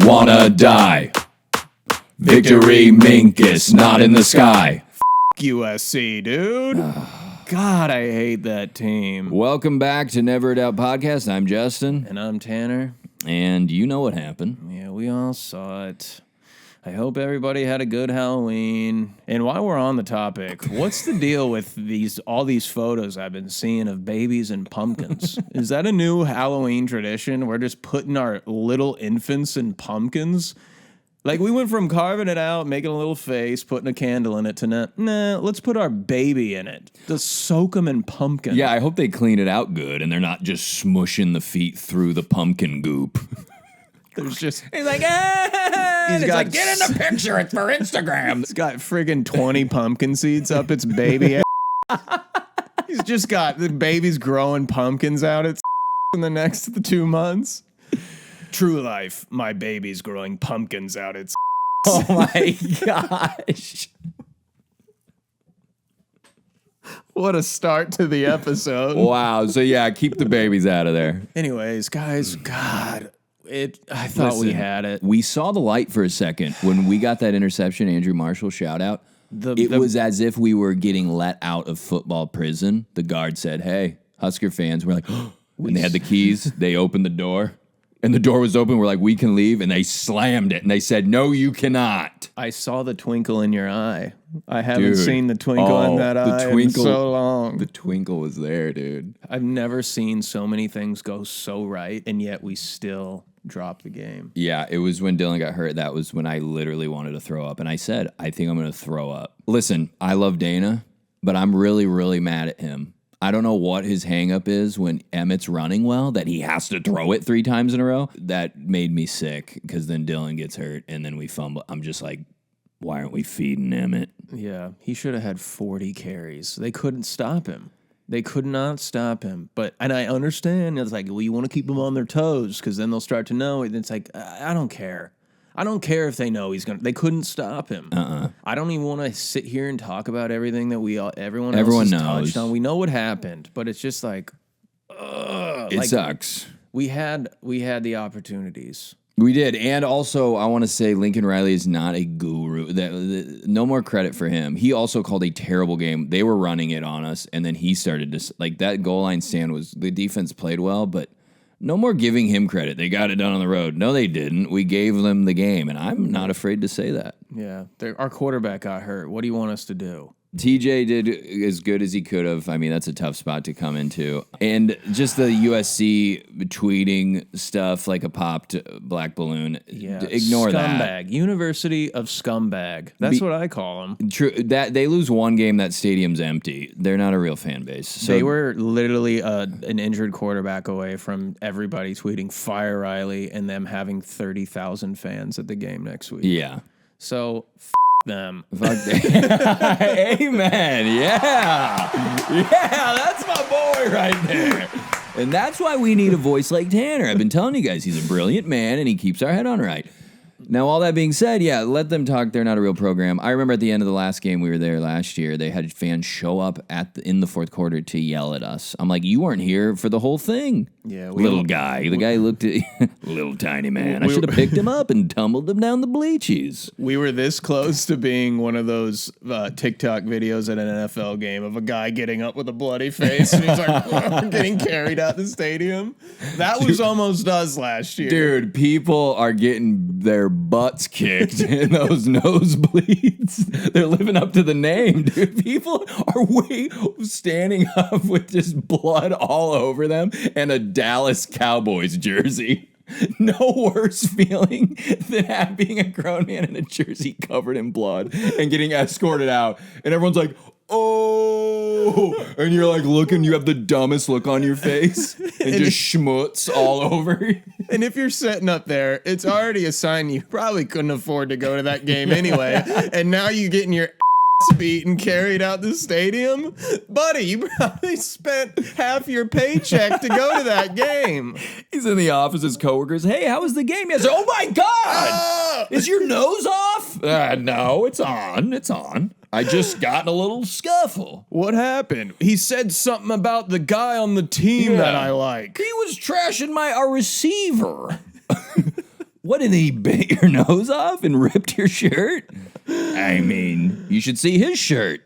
wanna die. Victory Minkus, not in the sky. USC, dude. God, I hate that team. Welcome back to Never a Doubt Podcast. I'm Justin. And I'm Tanner. And you know what happened. Yeah, we all saw it. I hope everybody had a good Halloween. And while we're on the topic, what's the deal with all these photos I've been seeing of babies and pumpkins? Is that a new Halloween tradition? We're just putting our little infants in pumpkins? Like, we went from carving it out, making a little face, putting a candle in it, to nah, let's put our baby in it. Just soak them in pumpkin. Yeah, I hope they clean it out good and they're not just smushing the feet through the pumpkin goop. There's just... He's like, get in the picture, it's for Instagram. It's got friggin' 20 pumpkin seeds up its baby. He's just got the baby's growing pumpkins out its in the next 2 months. True life, my baby's growing pumpkins out its. Oh my gosh. What a start to the episode. Wow. So yeah, keep the babies out of there. Anyways, guys, God, I thought we had it. We saw the light for a second when we got that interception, Andrew Marshall shout out. It was as if we were getting let out of football prison. The guard said, "Hey, Husker fans." We're like, oh, and they had the keys. They opened the door. And the door was open. We're like, we can leave. And they slammed it. And they said, no, you cannot. I saw the twinkle in your eye. I haven't seen the twinkle in that eye in so long. The twinkle was there, dude. I've never seen so many things go so right, and yet we still drop the game. Yeah, it was when Dylan got hurt. That was when I literally wanted to throw up. And I said, I think I'm going to throw up. Listen, I love Dana, but I'm really, really mad at him. I don't know what his hang-up is when Emmett's running well, that he has to throw it 3 times in a row. That made me sick because then Dylan gets hurt and then we fumble. I'm just like, why aren't we feeding Emmett? Yeah, he should have had 40 carries. They couldn't stop him. They could not stop him. And I understand. It's like, well, you want to keep them on their toes because then they'll start to know. And it's like, I don't care. I don't care if they know he's going to. They couldn't stop him. I don't even want to sit here and talk about everything that everyone else has touched on. We know what happened, but it's just like, it sucks. We had the opportunities. We did. And also, I want to say Lincoln Riley is not a guru. No more credit for him. He also called a terrible game. They were running it on us, and then he started to, like, that goal line stand was, the defense played well, but no more giving him credit. They got it done on the road. No, they didn't. We gave them the game, and I'm not afraid to say that. Yeah, our quarterback got hurt. What do you want us to do? TJ did as good as he could have. I mean, that's a tough spot to come into. And just the USC tweeting stuff like a popped black balloon. Yeah, ignore that. Scumbag. University of Scumbag. That's what I call them. True. That they lose one game, that stadium's empty. They're not a real fan base. So they were literally an injured quarterback away from everybody tweeting "Fire Riley" and them having 30,000 fans at the game next week. Yeah. So them. Fuck them. Amen. Yeah. Yeah, that's my boy right there. And that's why we need a voice like Tanner. I've been telling you guys, he's a brilliant man and he keeps our head on right. Now, all that being said, yeah, let them talk. They're not a real program. I remember at the end of the last game we were there last year, they had fans show up in the fourth quarter to yell at us. I'm like, you weren't here for the whole thing. Yeah, little guy. The guy looked at little tiny man. I should have picked him up and tumbled him down the bleachies. We were this close to being one of those TikTok videos at an NFL game of a guy getting up with a bloody face and he's like getting carried out the stadium. That was almost us last year. Dude, people are getting their butts kicked in those nosebleeds. They're living up to the name, dude. People are standing up with just blood all over them and a Dallas Cowboys jersey. No worse feeling than being a grown man in a jersey covered in blood and getting escorted out. And everyone's like, oh, and you're like looking, you have the dumbest look on your face and just schmutz all over. And if you're sitting up there, it's already a sign you probably couldn't afford to go to that game anyway. And now you're getting your ass beat and carried out the stadium. Buddy, you probably spent half your paycheck to go to that game. He's in the office, his coworkers, hey, how was the game yesterday? Oh my God! Is your nose off? No, it's on. It's on. I just got in a little scuffle. What happened? He said something about the guy on the team that I like. He was trashing our receiver. What, did he bit your nose off and ripped your shirt? I mean, you should see his shirt.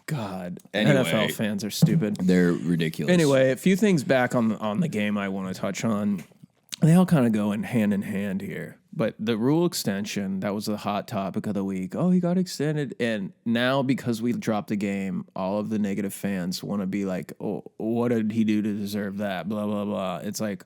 God. Anyway. NFL fans are stupid. They're ridiculous. Anyway, a few things back on the game I want to touch on. They all kind of go in hand here. But the rule extension, that was the hot topic of the week. Oh, he got extended. And now because we dropped the game, all of the negative fans want to be like, oh, what did he do to deserve that? Blah, blah, blah. It's like,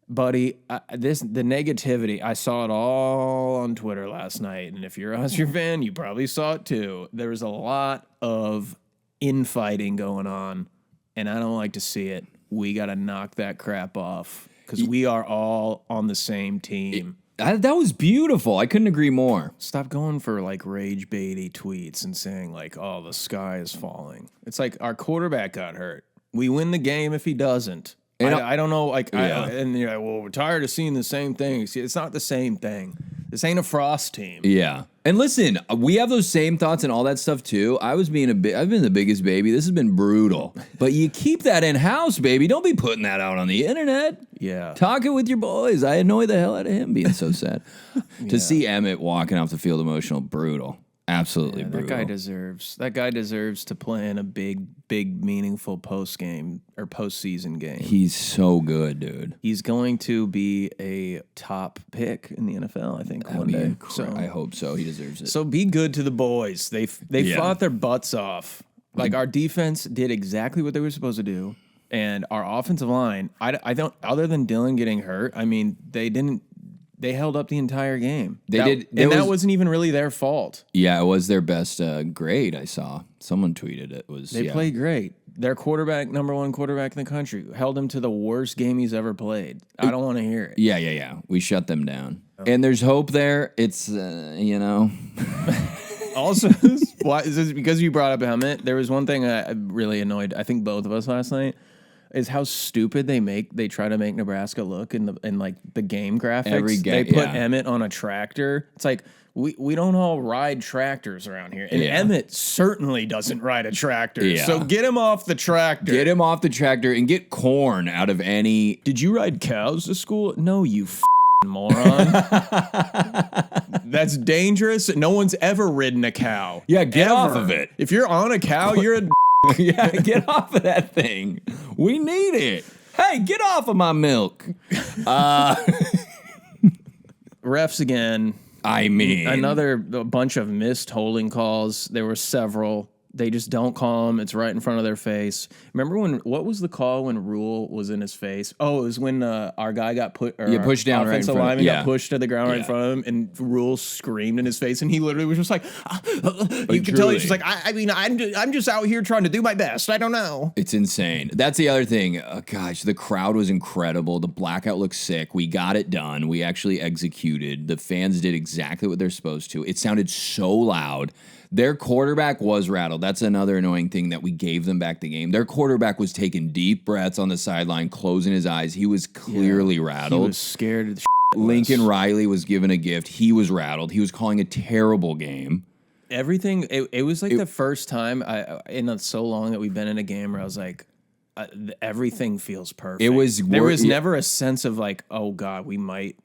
buddy, the negativity, I saw it all on Twitter last night. And if you're a Husker fan, you probably saw it too. There was a lot of infighting going on, and I don't like to see it. We got to knock that crap off because we are all on the same team. That was beautiful. I couldn't agree more. Stop going for like rage baity tweets and saying like, oh, the sky is falling. It's like our quarterback got hurt. We win the game if he doesn't. I don't know. Like, and you're like, well, we're tired of seeing the same thing. See, it's not the same thing. This ain't a Frost team. Yeah. And listen, we have those same thoughts and all that stuff too. I've been the biggest baby. This has been brutal. But you keep that in house, baby. Don't be putting that out on the internet. Yeah. Talk it with your boys. I annoy the hell out of him being so sad. To see Emmett walking off the field emotional, brutal. Absolutely brutal. That guy deserves to play in a big, meaningful postseason game. He's so good, dude. He's going to be a top pick in the NFL, I think, one day. So I hope so. He deserves it. So be good to the boys. They fought their butts off. Like, our defense did exactly what they were supposed to do, and our offensive line, I don't. Other than Dylan getting hurt, I mean, they didn't. They held up the entire game. That wasn't even really their fault. Yeah, it was their best grade, I saw. Someone tweeted it. They played great. Their quarterback, number one quarterback in the country, held him to the worst game he's ever played. I don't want to hear it. Yeah. We shut them down. And there's hope there. It's, Also, why is this because you brought up Emmett? There was one thing that really annoyed, I think, both of us last night. Is how stupid they try to make Nebraska look in the game graphics. They put Emmett on a tractor. It's like we don't all ride tractors around here. And Emmett certainly doesn't ride a tractor. Yeah. So get him off the tractor. Get him off the tractor and get corn out of any. Did you ride cows to school? No, you moron. That's dangerous. No one's ever ridden a cow. Yeah, get off of it. If you're on a cow, you're a yeah, get off of that thing. We need it. Hey, get off of my milk. Refs again. I mean, another bunch of missed holding calls. There were several. They just don't call them. It's right in front of their face. Remember what was the call when Rule was in his face? Oh, it was when our guy got pushed down right in front lineman got pushed to the ground right in front of him, and Rule screamed in his face, and he literally was just like, you could tell he's just like, I'm just out here trying to do my best. I don't know. It's insane. That's the other thing. Gosh, the crowd was incredible. The blackout looked sick. We got it done. We actually executed. The fans did exactly what they're supposed to. It sounded so loud. Their quarterback was rattled. That's another annoying thing that we gave them back the game. Their quarterback was taking deep breaths on the sideline, closing his eyes. He was clearly rattled. He was scared of the Lincoln Riley was given a gift. He was rattled. He was calling a terrible game. Everything, it was like the first time in so long that we've been in a game where I was like, everything feels perfect. There was never a sense of like, oh God,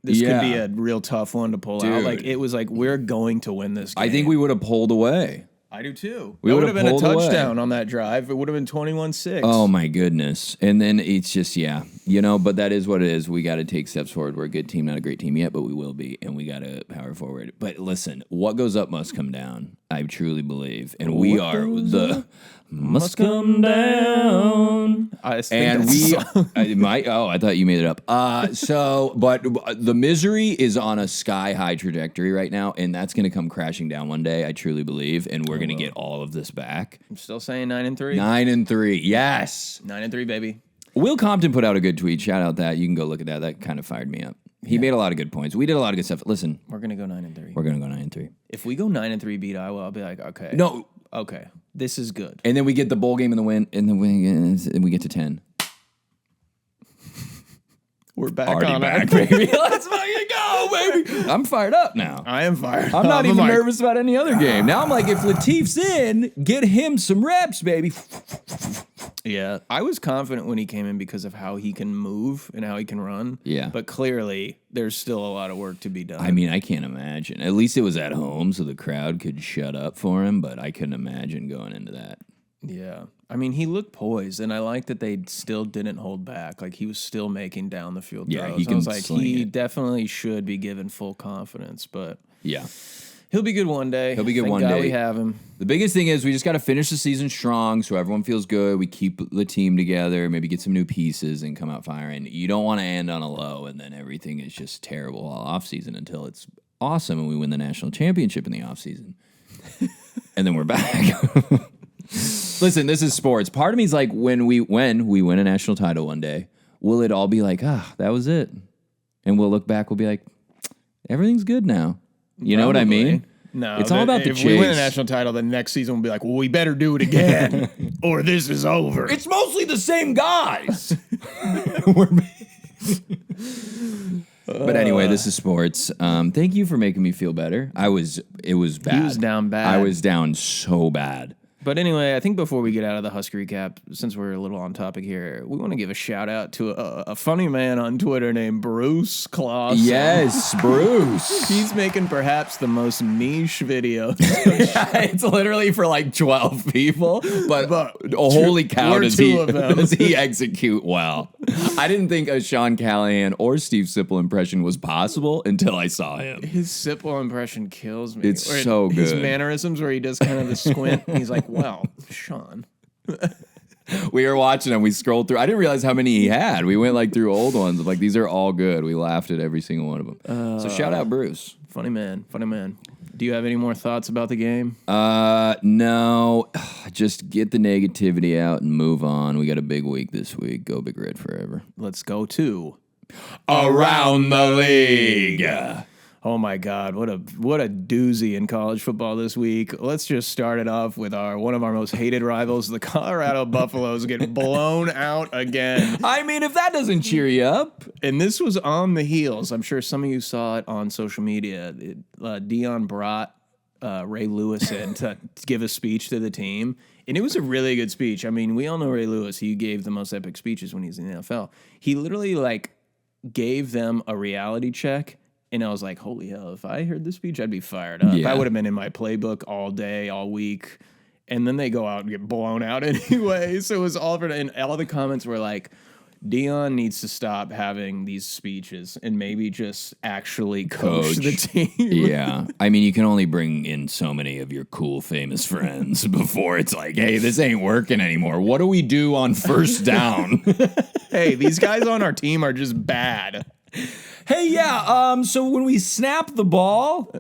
this could be a real tough one to pull out. Like, it was like, we're going to win this game. I think we would have pulled away. I do too. It would have been a touchdown on that drive. It would have been 21-6. Oh my goodness. And then it's just, but that is what it is. We got to take steps forward. We're a good team, not a great team yet, but we will be. And we got to power forward. But listen, what goes up must come down. I truly believe. And we are the must come down. I thought you made it up. But the misery is on a sky high trajectory right now, and that's going to come crashing down one day. I truly believe, and we're going to get all of this back. I'm still saying 9-3. 9-3, yes. 9-3, baby. Will Compton put out a good tweet. Shout out that. You can go look at that. That kind of fired me up. He made a lot of good points. We did a lot of good stuff. Listen, we're going to go 9-3. We're going to go 9-3. If we go 9-3, beat Iowa, I'll be like, okay. No. Okay. This is good. And then we get the bowl game and the win, and then we get to 10. We're back Already on back, baby. Let's fucking go, baby. I'm fired up now. I am fired I'm not even nervous about any other game. Now I'm like, if Latif's in, get him some reps, baby. Yeah, I was confident when he came in because of how he can move and how he can run. Yeah. But clearly, there's still a lot of work to be done. I mean, I can't imagine. At least it was at home, so the crowd could shut up for him, but I couldn't imagine going into that. Yeah. I mean, he looked poised, and I like that they still didn't hold back. Like, he was still making down the field Yeah, throws. he can I was like, sling he it. definitely should be given full confidence, but Yeah. he'll be good one day. He'll be good Thank one God day. we have him. The biggest thing is we just got to finish the season strong so everyone feels good. We keep the team together, maybe get some new pieces and come out firing. You don't want to end on a low and then everything is just terrible all offseason until it's awesome and we win the national championship in the offseason. And then we're back. Listen, this is sports. Part of me is like when we win a national title one day, will it all be like, that was it? And we'll look back, we'll be like, everything's good now. You know what I mean? No, It's all about the if we win a chase. national title, the next season we'll be like, well, we better do it again, or this is over. It's mostly the same guys. But anyway, this is sports. Thank you for making me feel better. It was bad. He was down bad. I was down so bad. But anyway, I think before we get out of the Husker recap, since we're a little on topic here, we want to give a shout out to a funny man on Twitter named Bruce Clausen. Yes, Bruce. He's making perhaps the most niche video. It's literally for like 12 people, but holy cow, we're two of them. does he execute well. I didn't think a Sean Callahan or Steve Sipple impression was possible until I saw him. His Sipple impression kills me. It's so His good. mannerisms where he does kind of the squint. He's like, wow, Sean. We were watching him. We scrolled through. I didn't realize how many he had. We went like through old ones. Like, these are all good. We laughed at every single one of them. So shout out Bruce. Funny man. Funny man. Do you have any more thoughts about the game? No. Just get the negativity out and move on. We got a big week this week. Go Big Red forever. Let's go to Around the League. Oh my God, what a doozy in college football this week. Let's just start it off with one of our most hated rivals, the Colorado Buffaloes, get blown out again. I mean, if that doesn't cheer you up. And this was on the heels. I'm sure some of you saw it on social media. Dion brought Ray Lewis in to give a speech to the team. And it was a really good speech. I mean, we all know Ray Lewis. He gave the most epic speeches when he was in the NFL. He literally gave them a reality check. And I was like, holy hell, if I heard this speech, I'd be fired up. Yeah. I would have been in my playbook all day, all week. And then they go out and get blown out anyway. So it was all for, and all the comments were like, Dion needs to stop having these speeches and maybe just actually coach the team. Yeah. I mean, you can only bring in so many of your cool, famous friends before it's like, hey, this ain't working anymore. What do we do on first down? Hey, these guys on our team are just bad. Hey, yeah, so when we snap the ball,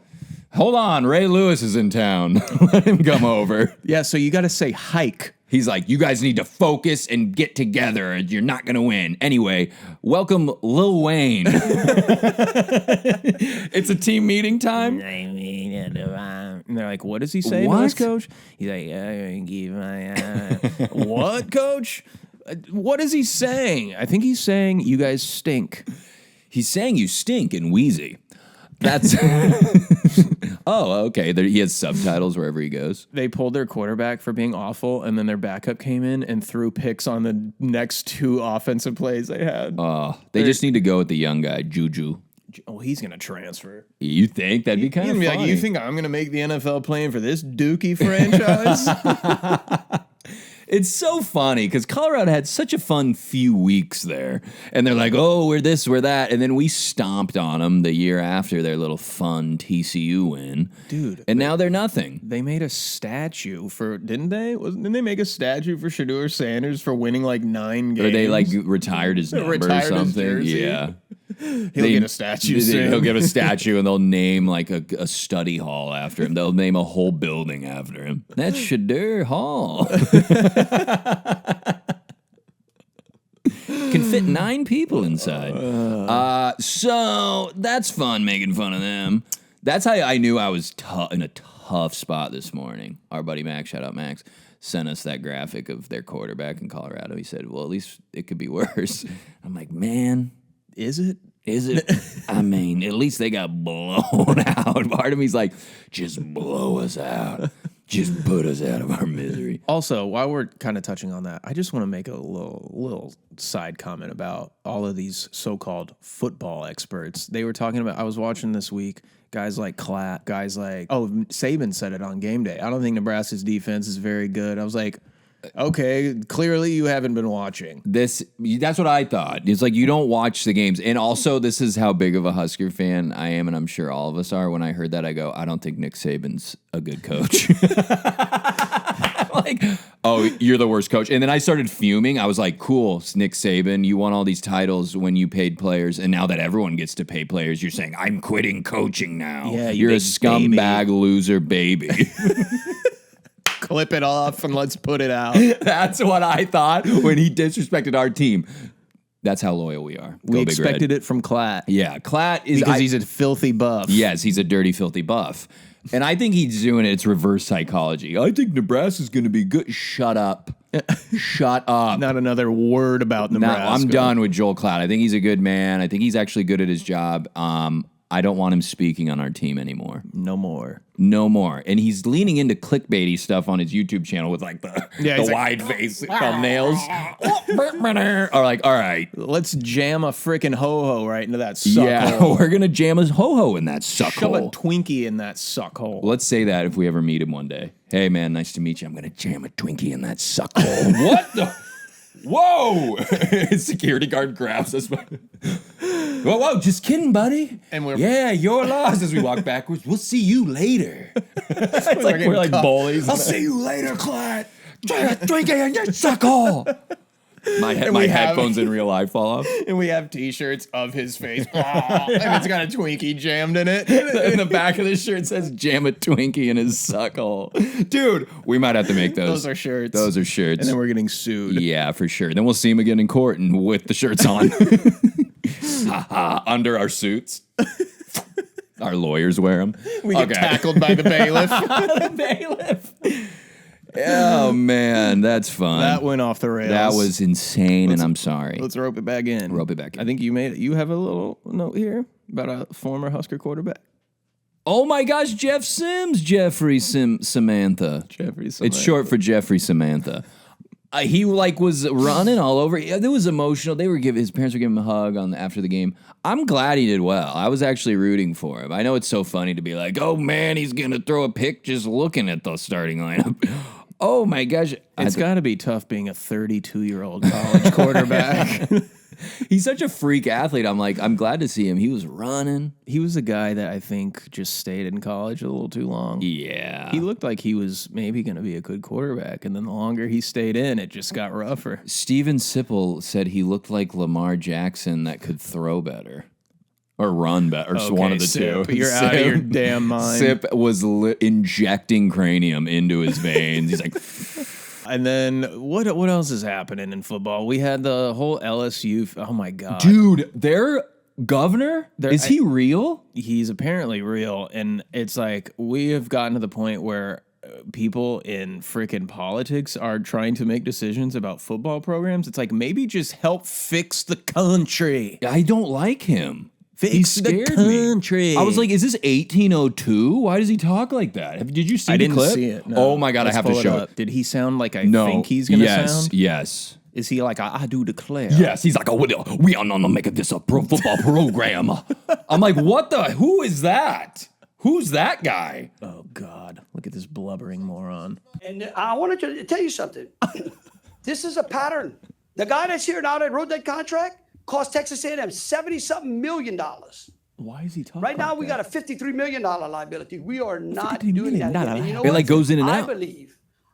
hold on, Ray Lewis is in town. Let him come over. Yeah, so you got to say hike. He's like, you guys need to focus and get together, and you're not going to win. Anyway, welcome Lil Wayne. It's a team meeting time. And they're like, what does he say to us, coach? He's like, I give my what, coach? What is he saying? I think he's saying you guys stink. He's saying you stink and wheezy. That's oh, okay. He has subtitles wherever he goes. They pulled their quarterback for being awful, and then their backup came in and threw picks on the next two offensive plays they had. They just need to go with the young guy, Juju. Oh, he's gonna transfer. You think that'd be kind of funny? Like, you think I'm gonna make the NFL playing for this Dookie franchise? It's so funny because Colorado had such a fun few weeks there. And they're like, oh, we're this, we're that. And then we stomped on them the year after their little fun TCU win. Dude. And now they're nothing. They made a statue for, didn't they? Didn't they make a statue for Shedeur Sanders for winning 9 games? Or they retired his number or something. Yeah. He'll get a statue soon. He'll get a statue and they'll name a study hall after him. They'll name a whole building after him. That's Shedeur Hall. Can fit 9 people inside. So that's fun making fun of them. That's how I knew I was in a tough spot this morning. Our buddy Max, shout out Max, sent us that graphic of their quarterback in Colorado. He said, well, at least it could be worse. I'm like, man. Is it? Is it? I mean, at least they got blown out. Part of me's like, just blow us out. Just put us out of our misery. Also, while we're kind of touching on that, I just want to make a little side comment about all of these so-called football experts. They were talking about, I was watching this week, guys like Klatt, guys like, Saban said it on game day. I don't think Nebraska's defense is very good. I was like, okay, clearly you haven't been watching. That's what I thought. It's like you don't watch the games. And also, this is how big of a Husker fan I am, and I'm sure all of us are. When I heard that, I go, I don't think Nick Saban's a good coach. Like, oh, you're the worst coach. And then I started fuming. I was like, cool, Nick Saban, you won all these titles when you paid players, and now that everyone gets to pay players, you're saying, I'm quitting coaching now. Yeah, you're a scumbag loser baby. Clip it off and let's put it out. That's what I thought when he disrespected our team. That's how loyal we are. We expected it from Klatt. Yeah, Klatt is... Because he's a filthy buff. Yes, he's a dirty, filthy buff. And I think he's doing it. It's reverse psychology. I think Nebraska's going to be good. Shut up. Shut up. Not another word about Nebraska. No, I'm done with Joel Klatt. I think he's a good man. I think he's actually good at his job. I don't want him speaking on our team anymore. No more. No more. And he's leaning into clickbaity stuff on his YouTube channel with like the wide face thumbnails. Or like, all right. Let's jam a freaking ho-ho right into that suck hole. Yeah, we're going to jam a ho-ho in that suck Shove hole. a Twinkie in that suck hole. Let's say that if we ever meet him one day. Hey, man, nice to meet you. I'm going to jam a Twinkie in that suck hole. What the? Whoa! Security guard grabs us. Whoa, just kidding, buddy. And we're you're lost as we walk backwards. We'll see you later. It's like we're like bullies. I'll see you later, Klatt. Drink it in your suckle. My headphones in real life fall off. And we have T-shirts of his face. And it's got a Twinkie jammed in it. In the back of the shirt says, jam a Twinkie in his suckhole. Dude, we might have to make those. Those are shirts. Those are shirts. And then we're getting sued. Yeah, for sure. Then we'll see him again in court and with the shirts on. Under our suits. Our lawyers wear them. We get tackled by the bailiff. The bailiff. Oh, man, that's fun. That went off the rails. That was insane, and I'm sorry. Let's rope it back in. Rope it back in. I think you made it. You have a little note here about a former Husker quarterback. Oh, my gosh, Jeff Sims. Jeffrey Samantha. Jeffrey Samantha. It's short for Jeffrey Samantha. He was running all over. It was emotional. His parents were giving him a hug after the game. I'm glad he did well. I was actually rooting for him. I know it's so funny to be like, oh man, he's gonna throw a pick just looking at the starting lineup. Oh my gosh, it's got to be tough being a 32-year-old college quarterback. He's such a freak athlete. I'm glad to see him. He was running. He was a guy that I think just stayed in college a little too long. Yeah. He looked like he was maybe going to be a good quarterback, and then the longer he stayed in, it just got rougher. Steven Sipple said he looked like Lamar Jackson that could throw better. Or run better, or one of the two. You're out of your damn mind. Sip was injecting cranium into his veins. He's like... And then what else is happening in football? We had the whole LSU. Oh my God, dude, their governor, is he real? He's apparently real, and it's like we have gotten to the point where people in freaking politics are trying to make decisions about football programs. It's like maybe just help fix the country. I don't like him. He scared me. I was like, is this 1802? Why does he talk like that? Did you see the clip? I didn't see it. No. Oh my God, I have to show it. Did he sound like I think he's going to sound? Yes. Is he like, I do declare? Yes, he's like, we are not making this a pro football program. I'm like, who is that? Who's that guy? Oh God, look at this blubbering moron. And I wanted to tell you something. This is a pattern. The guy that's here now that wrote that contract cost Texas A&M $70-something million. Why is he talking? Right now, we got a $53 million liability. We are not doing that. And you know it like goes in and out.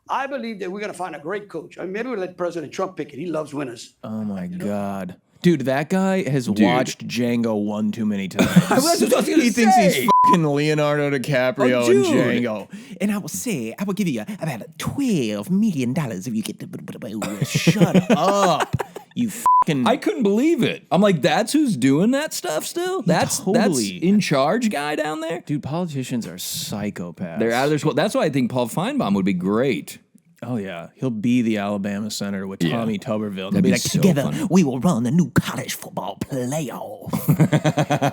I believe that we're going to find a great coach. I mean, maybe we'll let President Trump pick it. He loves winners. Oh my God. Dude, that guy has watched Django one too many times. He thinks he's fucking Leonardo DiCaprio and Django. And I will say, I will give you about $12 million if you get the... Shut up. You fucking... I couldn't believe it. I'm like, that's who's doing that stuff still? That's in charge guy down there? Dude, politicians are psychopaths. They're out of their school. That's why I think Paul Feinbaum would be great. Oh, yeah. He'll be the Alabama senator with Tommy Tuberville. That'd They'll be like, so Together, funny. we will run the new college football playoff.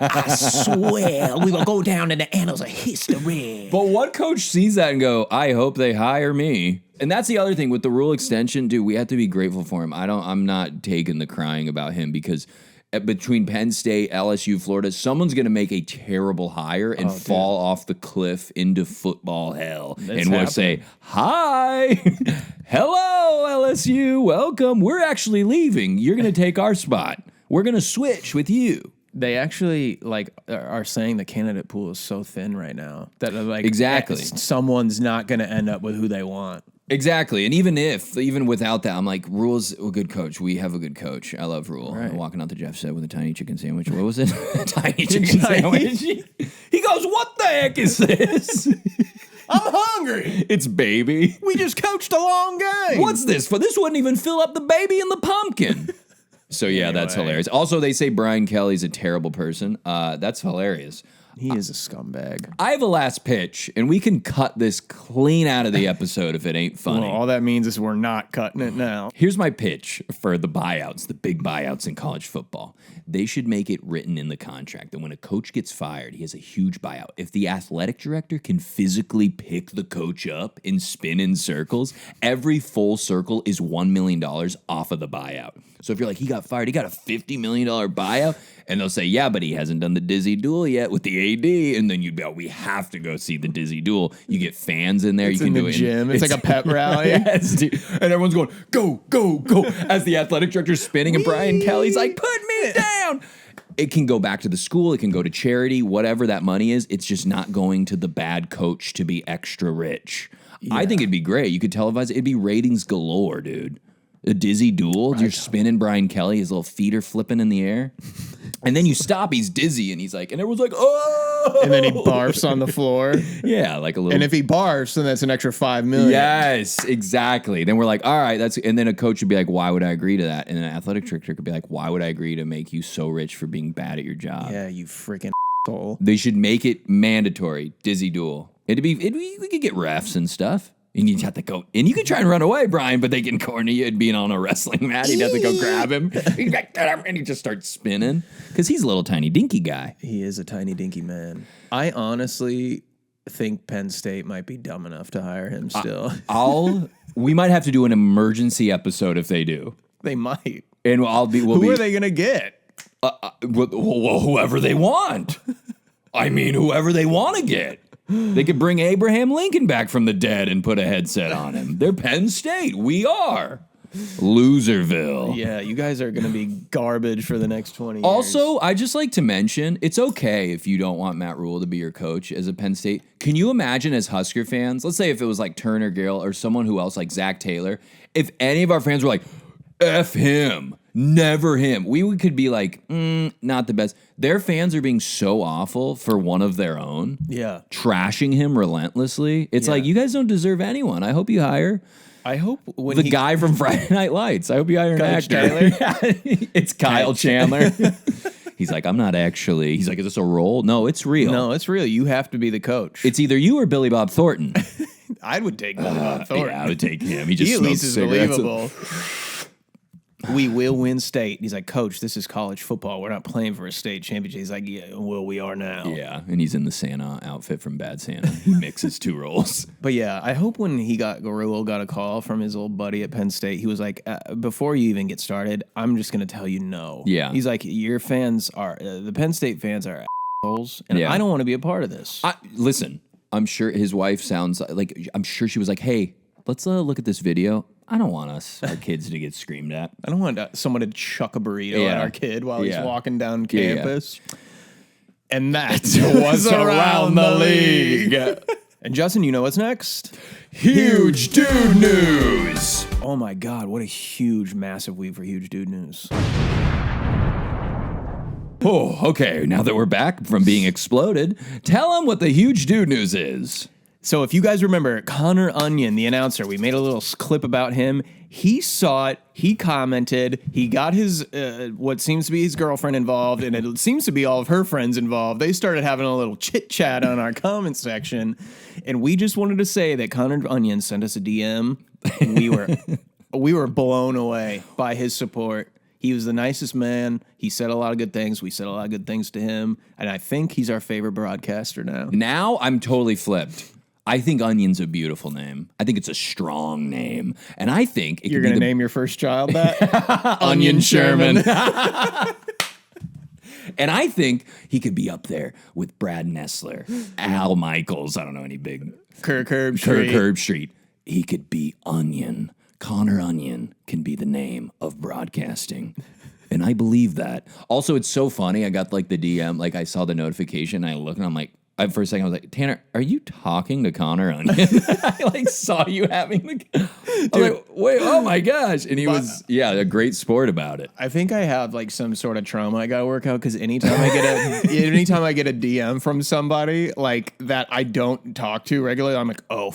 I swear, we will go down in the annals of history. But what coach sees that and go, I hope they hire me? And that's the other thing with the rule extension, dude. We have to be grateful for him. I'm not taking the crying about him because between Penn State, LSU, Florida, someone's going to make a terrible hire and fall off the cliff into football hell. And we'll say, hi, hello, LSU, welcome. We're actually leaving. You're going to take our spot. We're going to switch with you. They actually are saying the candidate pool is so thin right now that Exactly. someone's not going to end up with who they want. Exactly. And even without that, I'm like, Rule's a good coach. We have a good coach. I love Rule. Right. Walking out the Jeff said with a tiny chicken sandwich. What was it? Tiny chicken sandwich. He goes, what the heck is this? I'm hungry. It's baby. We just coached a long game. What's this for? This wouldn't even fill up the baby and the pumpkin. So yeah, that's hilarious. Also, they say Brian Kelly's a terrible person. That's hilarious. He is a scumbag. I have a last pitch, and we can cut this clean out of the episode if it ain't funny. Well, all that means is we're not cutting it now. Here's my pitch for the buyouts, the big buyouts in college football. They should make it written in the contract that when a coach gets fired, he has a huge buyout. If the athletic director can physically pick the coach up and spin in circles, every full circle is $1 million off of the buyout. So if you're like, he got fired, he got a $50 million buyout, and they'll say, yeah, but he hasn't done the Dizzy Duel yet with the AD, and then you'd be like, we have to go see the Dizzy Duel. You get fans in there. It's you can in do the it. gym. It's like a pep rally. Yes, dude. And everyone's going, go, go, go, as the athletic director's spinning, and Brian Kelly's like, put me down. It can go back to the school. It can go to charity, whatever that money is. It's just not going to the bad coach to be extra rich. Yeah. I think it'd be great. You could televise it. It'd be ratings galore, dude. A Dizzy Duel. You're spinning Brian Kelly. His little feet are flipping in the air. And then you stop. He's dizzy. And he's like, and everyone's like, oh. And then he barfs on the floor. Yeah, like a little. And if he barfs, then that's an extra $5 million. Yes, exactly. Then we're like, all right, that's. And then a coach would be like, why would I agree to that? And an athletic director could be like, why would I agree to make you so rich for being bad at your job? Yeah, you freaking asshole. They should make it mandatory. Dizzy Duel. We could get refs and stuff. And you'd have to go, and you could try and run away, Brian, but they can corner you and being on a wrestling mat. He'd have to go grab him. And he'd just start spinning because he's a little tiny dinky guy. He is a tiny dinky man. I honestly think Penn State might be dumb enough to hire him still. We might have to do an emergency episode if they do. They might. And Who are they going to get? Whoever they want. I mean, whoever they want to get. They could bring Abraham Lincoln back from the dead and put a headset on him. They're Penn State. We are. Loserville. Yeah, you guys are going to be garbage for the next 20 years. Also, I just like to mention, it's okay if you don't want Matt Rule to be your coach as a Penn State. Can you imagine as Husker fans, let's say if it was like Turner Gill or someone who else like Zach Taylor, if any of our fans were like, F him, never him. We could be like, not the best. Their fans are being so awful for one of their own. Yeah. Trashing him relentlessly. It's like, you guys don't deserve anyone. I hope you hire. I hope when the guy from Friday Night Lights. I hope you hire an actor. It's Kyle Chandler. He's like, I'm not actually. He's like, is this a role? No, it's real. No, it's real. You have to be the coach. It's either you or Billy Bob Thornton. I would take Billy Bob Thornton. Yeah, I would take him. He just He at least is cigarettes. believable. We will win state. He's like, Coach, this is college football. We're not playing for a state championship. He's like, yeah, well, we are now. Yeah, and he's in the Santa outfit from Bad Santa. He mixes two roles. But yeah, I hope when Rule got a call from his old buddy at Penn State, he was like, before you even get started, I'm just going to tell you no. Yeah. He's like, your fans are, the Penn State fans are assholes, and I don't want to be a part of this. Listen, I'm sure his wife sounds like, I'm sure she was like, hey, let's look at this video. I don't want our kids to get screamed at. I don't want someone to chuck a burrito at our kid while he's walking down campus. Yeah. And that's what's around the league. And Justin, you know what's next? Huge Dude News. Oh my God, what a huge, massive week for Huge Dude News. Oh, okay. Now that we're back from being exploded, tell them what the Huge Dude News is. So if you guys remember, Connor Onion, the announcer, we made a little clip about him. He saw it. He commented. He got his what seems to be his girlfriend involved, and it seems to be all of her friends involved. They started having a little chit-chat on our comment section, and we just wanted to say that Connor Onion sent us a DM we were blown away by his support. He was the nicest man. He said a lot of good things. We said a lot of good things to him. And I think he's our favorite broadcaster now. Now I'm totally flipped. I think Onion's a beautiful name. I think it's a strong name. And I think You're going to name your first child that? Onion Sherman. And I think he could be up there with Brad Nessler, Al Michaels. I don't know any big. Kirk Herbstreit. He could be Onion. Connor Onion can be the name of broadcasting. And I believe that. Also, it's so funny. I got like the DM, like I saw the notification. I look and I'm like, for a second, I was like, Tanner, are you talking to Connor Onion? I like saw you having the. I was like, wait, oh my gosh. And he was, a great sport about it. I think I have like some sort of trauma I got to work out because anytime I get a DM from somebody like that I don't talk to regularly, I'm like, oh,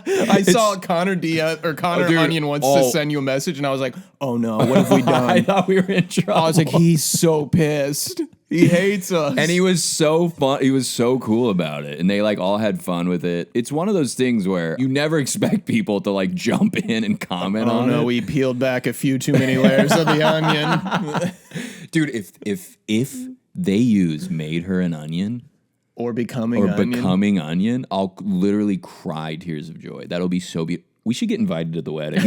I saw Connor Onion wants to send you a message, and I was like, oh no, what have we done? I thought we were in trouble. I was like, he's so pissed. He hates us. And he was so fun. He was so cool about it. And they like all had fun with it. It's one of those things where you never expect people to like jump in and comment on it. We peeled back a few too many layers of the onion. Dude, if they use made her an onion or becoming onion, I'll literally cry tears of joy. That'll be so beautiful. We should get invited to the wedding.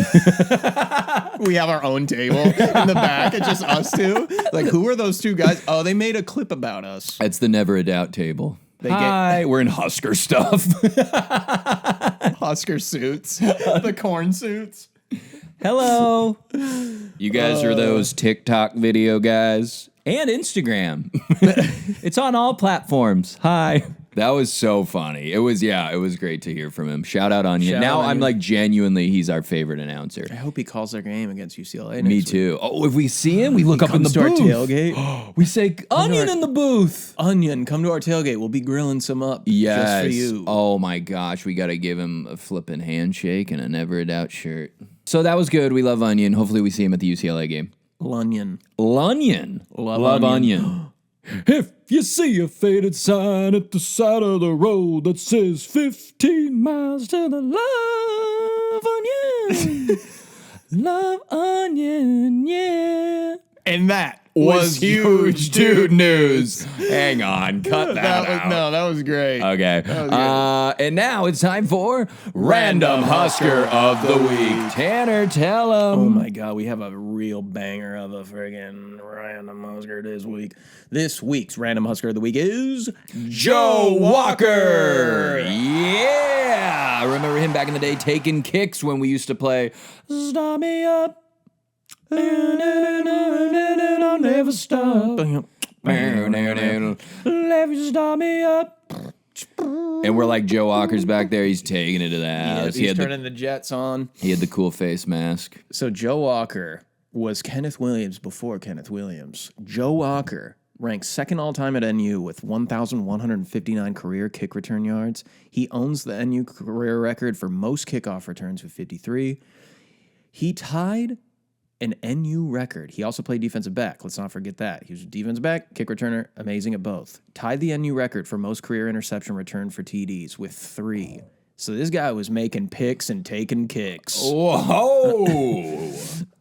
We have our own table in the back. It's just us two. Like, who are those two guys? Oh, they made a clip about us. It's the Never a Doubt table. We're in Husker stuff. Husker suits. The corn suits. Hello. You guys are those TikTok video guys. And Instagram. It's on all platforms. Hi. That was so funny. It was great to hear from him. Shout out Onion. Now I'm like genuinely, he's our favorite announcer. I hope he calls their game against UCLA. Me too. Week. Oh, if we see him, we look up in the booth. Our tailgate. We say, Onion in the booth. Onion, come to our tailgate. We'll be grilling some up. Yes. Just for you. Oh my gosh. We got to give him a flipping handshake and a Never a Doubt shirt. So that was good. We love Onion. Hopefully we see him at the UCLA game. Lunyon. Love Onion. If you see a faded sign at the side of the road that says 15 miles to the Love Onion. Love Onion, yeah. And that was huge dude news. Hang on, cut that out. No, that was great. Okay. And now it's time for Random Husker of the Week. Tanner, tell him. Oh my God, we have a real banger of a friggin' Random Husker this week. This week's Random Husker of the Week is Joe Walker. Yeah. I remember him back in the day taking kicks when we used to play Start Me Up. I'll never stop. Let you start me up. And we're like, Joe Walker's back there. He's taking it to the house. He's turning the jets on. He had the cool face mask. So Joe Walker was Kenneth Williams before Kenneth Williams. Joe Walker ranks second all-time at NU with 1,159 career kick return yards. He owns the NU career record for most kickoff returns with 53. He tied an NU record. He also played defensive back. Let's not forget that. He was a defensive back, kick returner, amazing at both. Tied the NU record for most career interception return for TDs with 3. So this guy was making picks and taking kicks. Whoa!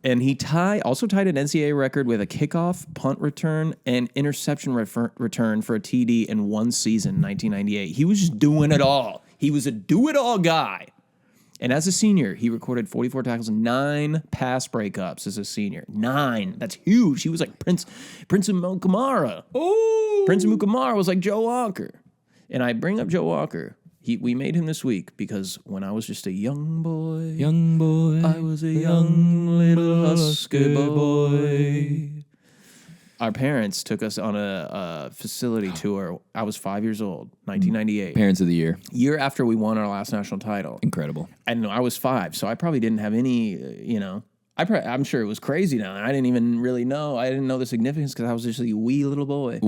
And he also tied an NCAA record with a kickoff, punt return, and interception return for a TD in one season, 1998. He was just doing it all. He was a do-it-all guy. And as a senior, he recorded 44 tackles and 9 pass breakups as a senior. 9. That's huge. He was like Prince Mukamara. Ooh. Prince Mukamara was like Joe Walker. And I bring up Joe Walker. We made him this week because when I was just a young boy, I was a young little Husker boy. Our parents took us on a facility tour. I was 5 years old, 1998. Parents of the Year. Year after we won our last national title. Incredible. And I was 5, so I probably didn't have any, I'm sure it was crazy now. And I didn't even really know. I didn't know the significance because I was just a wee little boy.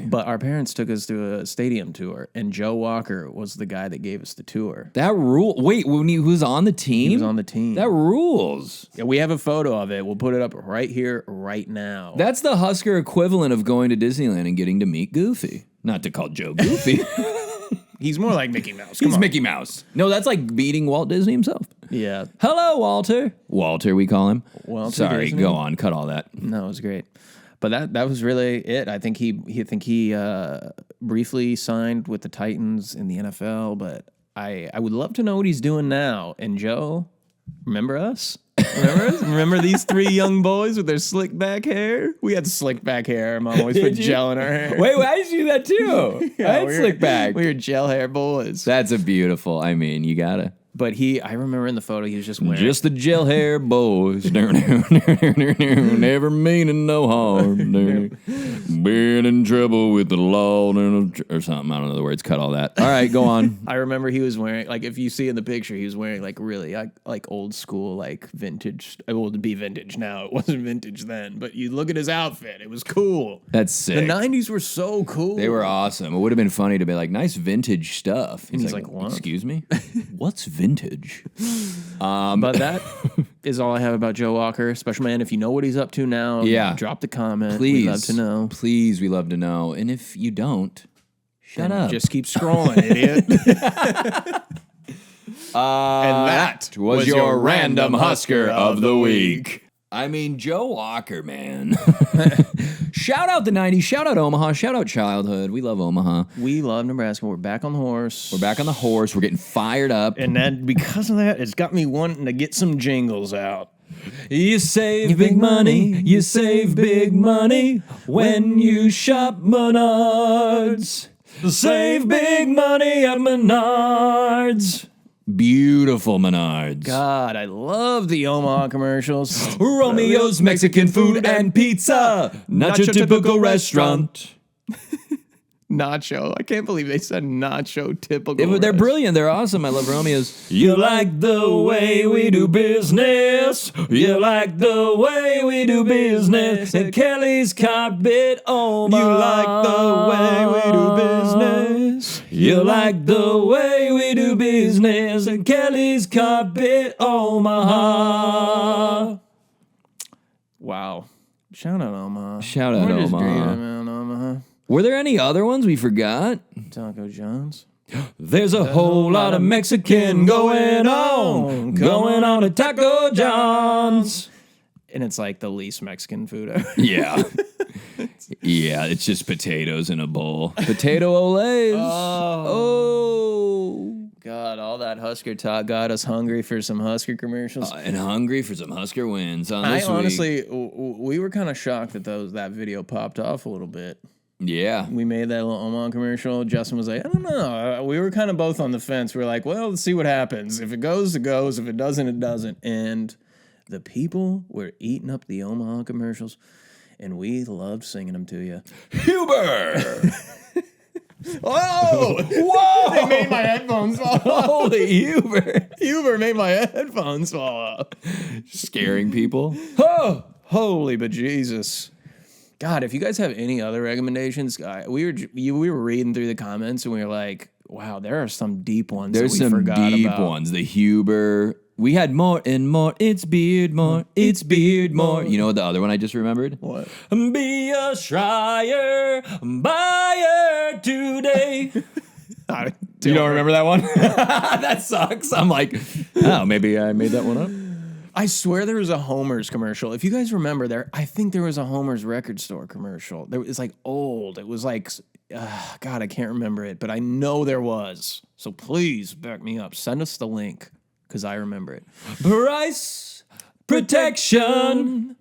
But our parents took us to a stadium tour, and Joe Walker was the guy that gave us the tour. That rule. Wait, when he was on the team? He was on the team. That rules. Yeah, we have a photo of it. We'll put it up right here, right now. That's the Husker equivalent of going to Disneyland and getting to meet Goofy. Not to call Joe Goofy. He's more like Mickey Mouse. He's Mickey Mouse. No, that's like beating Walt Disney himself. Yeah. Hello, Walter. Walter, we call him. Walter Sorry, Disney? go on. Cut all that. No, it was great. But that was really it. I think he briefly signed with the Titans in the NFL, but I would love to know what he's doing now. And Joe, remember us? Remember us? Remember these 3 young boys with their slick back hair? We had slick back hair. Mom always put gel in our hair. Wait, I used to do that too. I had slick back. We were gel hair boys. That's a beautiful. I mean, you gotta. But I remember in the photo, he was just wearing. Just the gel hair boys. Never meaning no harm. Being in trouble with the law or something. I don't know the words. Cut all that. All right, go on. I remember he was wearing, like, if you see in the picture, he was wearing, like, really, like old school, like, vintage. Well, it'd be vintage now. It wasn't vintage then. But you look at his outfit. It was cool. That's sick. The 90s were so cool. They were awesome. It would have been funny to be like, nice vintage stuff. He's like, what? Excuse me? What's vintage? But that is all I have about Joe Walker. Special man, if you know what he's up to now, drop the comment. Please. We'd love to know. Please, we love to know. And if you don't, shut up. Just keep scrolling, idiot. And that was your random Husker of the week. I mean, Joe Walker, man. Shout out the 90s. Shout out Omaha. Shout out childhood. We love Omaha. We love Nebraska. We're back on the horse. We're back on the horse. We're getting fired up. And that, because of that, it's got me wanting to get some jingles out. You save big money. You save big money when you shop Menards. Save big money at Menards. Beautiful Menards. God, I love the Omaha commercials. Romeo's Mexican food and pizza. Not your typical restaurant. Nacho. I can't believe they said nacho typical. They're brilliant. They're awesome. I love Romeo's. You like the way we do business. You like the way we do business. At Kelly's Carpet Omaha. You like the way we do business. You like the way we do business. At Kelly's Carpet Omaha. Wow. Shout out Omaha. Shout out We're just Omaha. dreaming, Omaha. Were there any other ones we forgot? Taco John's. There's a whole lot of Mexican going on at Taco John's. And it's like the least Mexican food ever. Yeah. Yeah, it's just potatoes in a bowl. Potato olays. Oh. God, all that Husker talk got us hungry for some Husker commercials. And hungry for some Husker wins on I this week. honestly, we were kind of shocked that that video popped off a little bit. Yeah. We made that little Omaha commercial. Justin was like, I don't know. We were kind of both on the fence. We were like, well, let's see what happens. If it goes, it goes. If it doesn't, it doesn't. And the people were eating up the Omaha commercials, and we loved singing them to you. Huber! Oh! Whoa! They made my headphones fall off. Holy Huber! Huber made my headphones fall off. Scaring people. Oh, holy bejesus. God, if you guys have any other recommendations, we were reading through the comments and we were like, wow, there are some deep ones There's that we some forgot deep about. ones. The Huber. We had more and more. It's beard more. It's beard more. You know what the other one I just remembered? What? Be a Schreier buyer today. You don't remember that one? That sucks. I'm like, oh, maybe I made that one up. I swear there was a Homer's commercial. If you guys remember I think there was a Homer's record store commercial. It's like old. It was like, God, I can't remember it, but I know there was. So please back me up. Send us the link because I remember it. Price protection.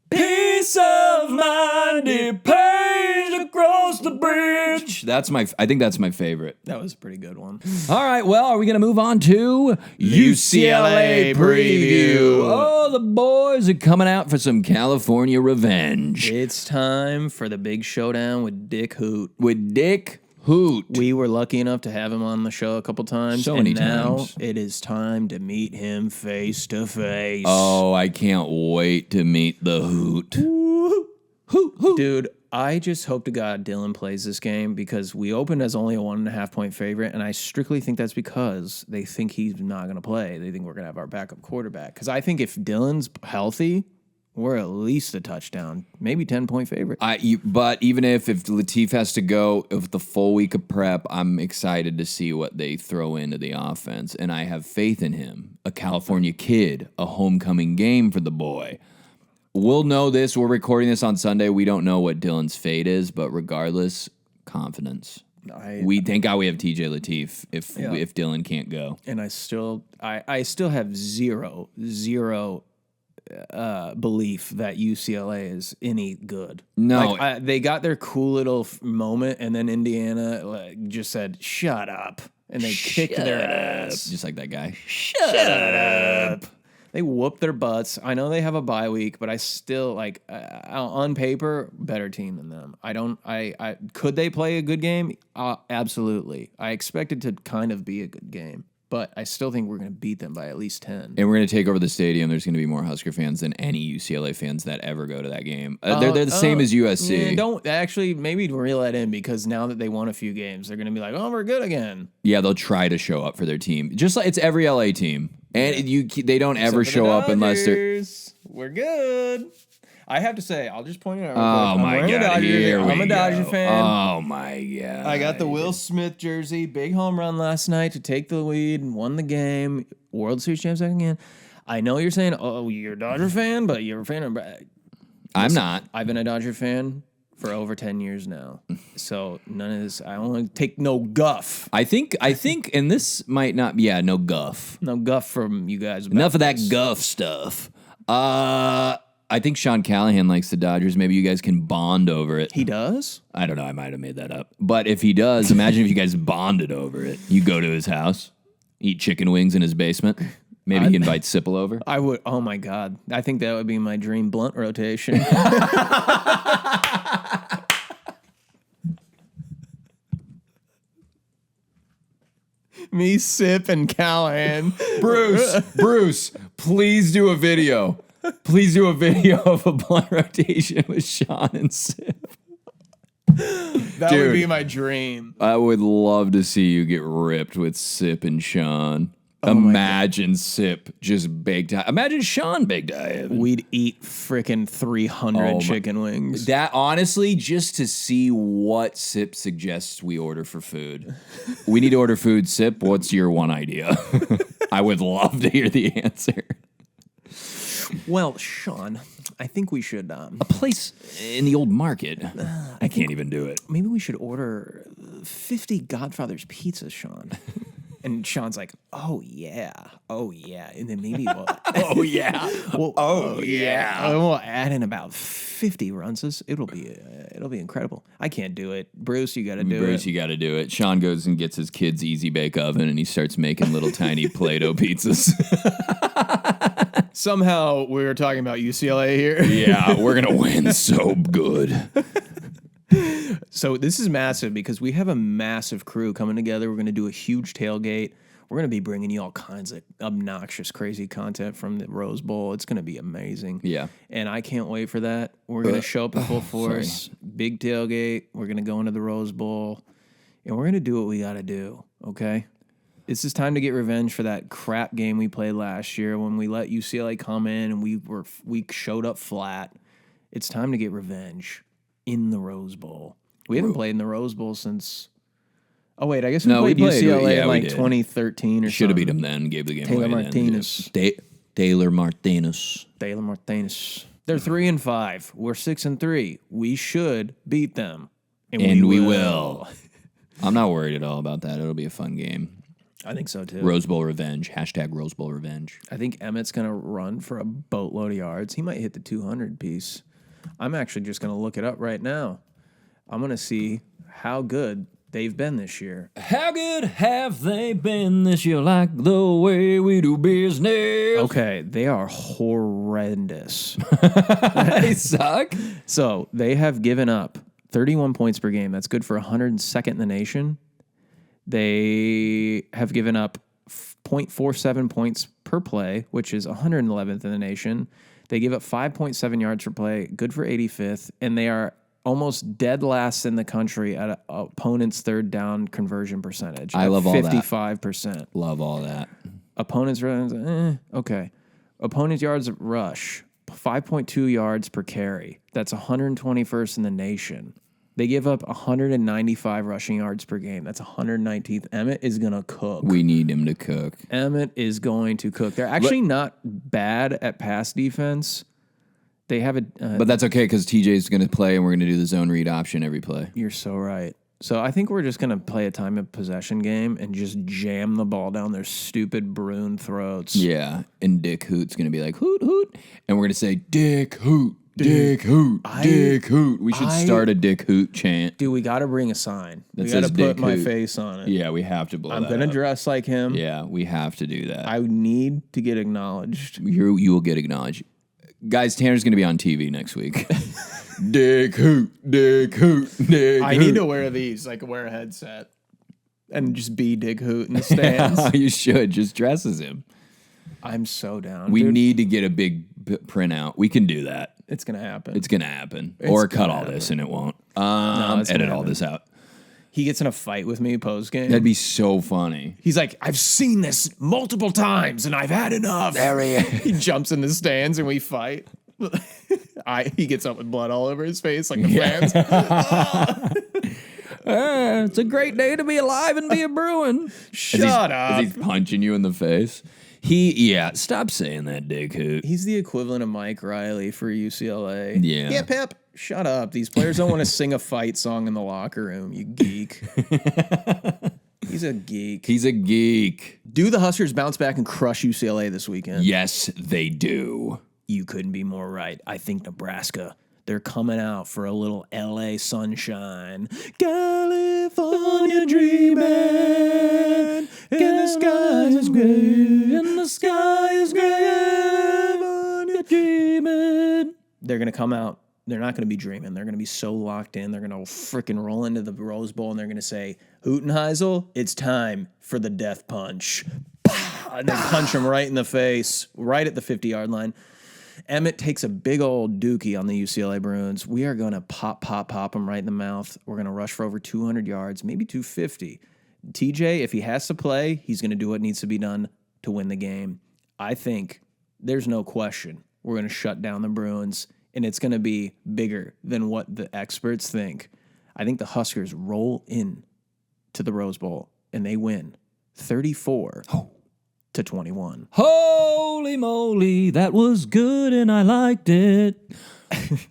Peace of mind, it pays across the bridge. I think that's my favorite. That was a pretty good one. All right, well, are we going to move on to UCLA Preview? Oh, the boys are coming out for some California revenge. It's time for the big showdown with Dick Hoot. With Dick Hoot. We were lucky enough to have him on the show a couple times. So many now times. It is time to meet him face to face. Oh, I can't wait to meet the Hoot. Hoot, hoot. Dude, I just hope to God Dylan plays this game because we opened as only a 1.5 point favorite, and I strictly think that's because they think he's not going to play. They think we're going to have our backup quarterback. Because I think if Dylan's healthy, we're at least a touchdown, maybe 10-point favorite. But even if Latif has to go with the full week of prep, I'm excited to see what they throw into the offense, and I have faith in him. A California kid, a homecoming game for the boy. We'll know this. We're recording this on Sunday. We don't know what Dylan's fate is, but regardless, confidence. Thank God we have TJ Latif if Dylan can't go. And I still have zero belief that UCLA is any good. No. They got their cool little moment, and then Indiana just said, shut up. And they kicked their ass. Just like that guy. Shut up. They whooped their butts. I know they have a bye week, but I still, on paper, better team than them. Could they play a good game? Absolutely. I expect it to kind of be a good game. But I still think we're going to beat them by at least 10. And we're going to take over the stadium. There's going to be more Husker fans than any UCLA fans that ever go to that game. They're the same as USC. Yeah, don't actually maybe reel that in, because now that they won a few games, they're going to be like, oh, we're good again. Yeah, they'll try to show up for their team. Just like it's every LA team. And they don't ever show up unless they're... We're good. I have to say, I'll just point it out. Oh, my God. I'm a Dodger fan. Oh, my God. I got the Will Smith jersey. Big home run last night to take the lead and won the game. World Series champs again. I know you're saying, oh, you're a Dodger fan, but you're a fan of... I'm not. I've been a Dodger fan for over 10 years now. So none of this... I don't want to take no guff. I think, and this might not... Yeah, no guff. No guff from you guys. Enough of that guff stuff. I think Sean Callahan likes the Dodgers. Maybe you guys can bond over it. He does? I don't know. I might have made that up. But if he does, imagine if you guys bonded over it. You go to his house, eat chicken wings in his basement. Maybe he invites Sipple over. I would. Oh, my God. I think that would be my dream blunt rotation. Me, Sip, and Callahan. Bruce, please do a video. Please do a video of a blunt rotation with Sean and Sip. That would be my dream. I would love to see you get ripped with Sip and Sean. Imagine Sip just baked out. Imagine Sean baked out. We'd eat freaking 300 chicken wings. That honestly, just to see what Sip suggests we order for food. We need to order food. Sip, what's your one idea? I would love to hear the answer. Well, Sean, I think we should... a place in the old market. I can't even do it. Maybe we should order 50 Godfather's pizzas, Sean. And Sean's like, oh, yeah. And then maybe we'll... Oh, yeah. We'll add in about 50 runces. It'll be incredible. I can't do it. Bruce, you got to do it. Bruce, you got to do it. Sean goes and gets his kid's Easy Bake Oven, and he starts making little tiny Play-Doh pizzas. Somehow we were talking about UCLA here. Yeah, we're going to win so good. So this is massive because we have a massive crew coming together. We're going to do a huge tailgate. We're going to be bringing you all kinds of obnoxious, crazy content from the Rose Bowl. It's going to be amazing. Yeah. And I can't wait for that. We're going to show up in full force. Big tailgate. We're going to go into the Rose Bowl. And we're going to do what we got to do, okay? This is time to get revenge for that crap game we played last year when we let UCLA come in and we showed up flat. It's time to get revenge in the Rose Bowl. We haven't played in the Rose Bowl since... Oh, wait, I guess we played UCLA in like 2013 or something. Should have beat them then, gave the game Taylor away Martinez. Taylor Martinez. Taylor Martinez. They're 3-5. We're 6-3. We should beat them. And we will. I'm not worried at all about that. It'll be a fun game. I think so, too. Rose Bowl revenge. Hashtag Rose Bowl revenge. I think Emmett's going to run for a boatload of yards. He might hit the 200 piece. I'm actually just going to look it up right now. I'm going to see how good they've been this year. How good have they been this year, like the way we do business? Okay, they are horrendous. They suck. So they have given up 31 points per game. That's good for 102nd in the nation. They have given up 0.47 points per play, which is 111th in the nation. They give up 5.7 yards per play, good for 85th, and they are almost dead last in the country at opponent's third down conversion percentage. I love all 55%. Love all that. Opponent's runs, okay. Opponent's yards rush, 5.2 yards per carry. That's 121st in the nation. They give up 195 rushing yards per game. That's 119th. Emmett is going to cook. We need him to cook. Emmett is going to cook. They're actually not bad at pass defense. They have a... but that's okay because TJ's going to play and we're going to do the zone read option every play. You're so right. So I think we're just going to play a time of possession game and just jam the ball down their stupid Bruin throats. Yeah, and Dick Hoot's going to be like, hoot, hoot. And we're going to say, Dick Hoot. Dick Hoot, Dick Hoot. We should start a Dick Hoot chant. Dude, we got to bring a sign. That We got to says put Dick my Hoot. face on it. Yeah, we have to blow I'm that going to up. dress like him. Yeah, we have to do that. I need to get acknowledged. You will get acknowledged. Guys, Tanner's going to be on TV next week. Dick Hoot, Dick Hoot, Dick Hoot. I need to wear these, like wear a headset and just be Dick Hoot in the stands. You should. Just dress as him. I'm so down. We dude. need to get a big printout. We can do that. It's going to happen. It's going to happen. Or cut all this and it won't. it's gonna Edit all happen. this out. He gets in a fight with me post game. That'd be so funny. He's like, I've seen this multiple times and I've had enough. There he is. He jumps in the stands and we fight. He gets up with blood all over his face like the fans. It's a great day to be alive and be a Bruin. Shut up. As he's punching you in the face. Stop saying that, Dick Hoot. He's the equivalent of Mike Riley for UCLA. Yeah. Yeah, Pep. Shut up. These players don't want to sing a fight song in the locker room, you geek. He's a geek. He's a geek. Do the Huskers bounce back and crush UCLA this weekend? Yes, they do. You couldn't be more right. I think Nebraska, they're coming out for a little LA sunshine. California dreaming, and the sky is gray, and the sky is gray, California dreaming. They're going to come out. They're not going to be dreaming. They're going to be so locked in. They're going to freaking roll into the Rose Bowl, and they're going to say, Hootenheisel, it's time for the death punch. And then punch him right in the face, right at the 50-yard line. Emmett takes a big old dookie on the UCLA Bruins. We are going to pop him right in the mouth. We're going to rush for over 200 yards, maybe 250. TJ, if he has to play, he's going to do what needs to be done to win the game. I think there's no question we're going to shut down the Bruins, and it's going to be bigger than what the experts think. I think the Huskers roll in to the Rose Bowl, and they win 34-21. Holy moly, that was good and I liked it.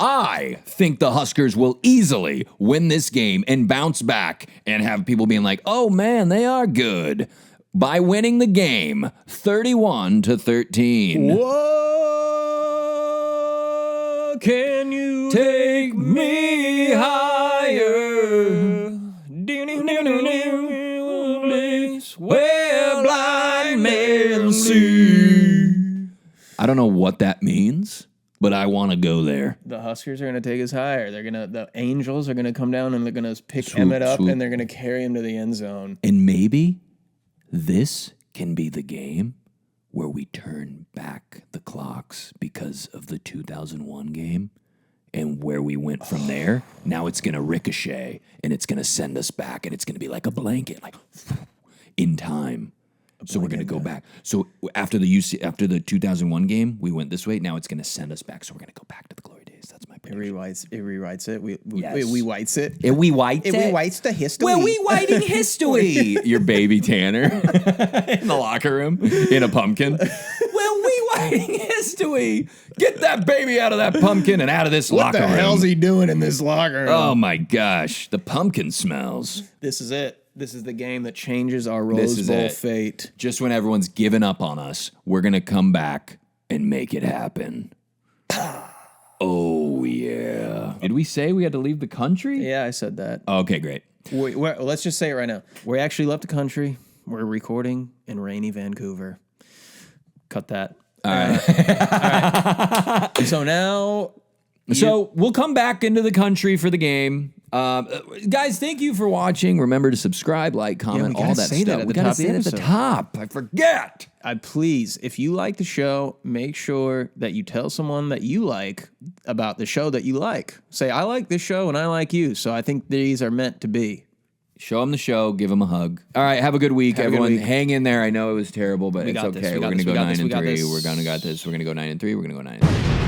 I think the Huskers will easily win this game and bounce back and have people being like, oh man, they are good, by winning the game 31-13. Whoa, can you Take me higher, where blind men see. I don't know what that means, but I want to go there. The Huskers are going to take us higher. The Angels are going to come down and they're going to pick Swoop, Emmett up swoop. and they're going to carry him to the end zone. And maybe this can be the game where we turn back the clocks because of the 2001 game. And where we went from there, now it's going to ricochet and it's going to send us back and it's going to be like a blanket, like in time. So we're going to go back. So after the 2001 game, we went this way. Now it's going to send us back. So we're going to go back to the glory days. That's my It prediction. rewrites it. We Yes. whites it. We white It rewrites the history. Well, we whiting history. Your baby Tanner in the locker room in a pumpkin. Well, we whiting history. Get that baby out of that pumpkin and out of this What locker the room. hell's he doing in this locker room? Oh my gosh, the pumpkin smells. This is it. This is the game that changes our This Rose is Bowl it. fate. Just when everyone's given up on us, we're gonna come back and make it happen. Oh yeah. Did we say we had to leave the country? Yeah, I said that. Okay, great. Let's just say it right now. We actually left the country. We're recording in rainy Vancouver. Cut that. All right. So now... So we'll come back into the country for the game. Guys, thank you for watching. Remember to subscribe, like, comment, we gotta all that say stuff. that at We the gotta top of say the it at the episode. top. I forget. Please, if you like the show, make sure that you tell someone that you like about the show that you like. Say, I like this show and I like you. So I think these are meant to be. Show them the show. Give them a hug. All right. Have a good week, Have a good everyone. week. Hang in there. I know it was terrible, but it's got this. okay. We We're got gonna this. go We got this. 9-3. We got this. We're gonna got this. We're gonna go 9-3. We're gonna go 9-3.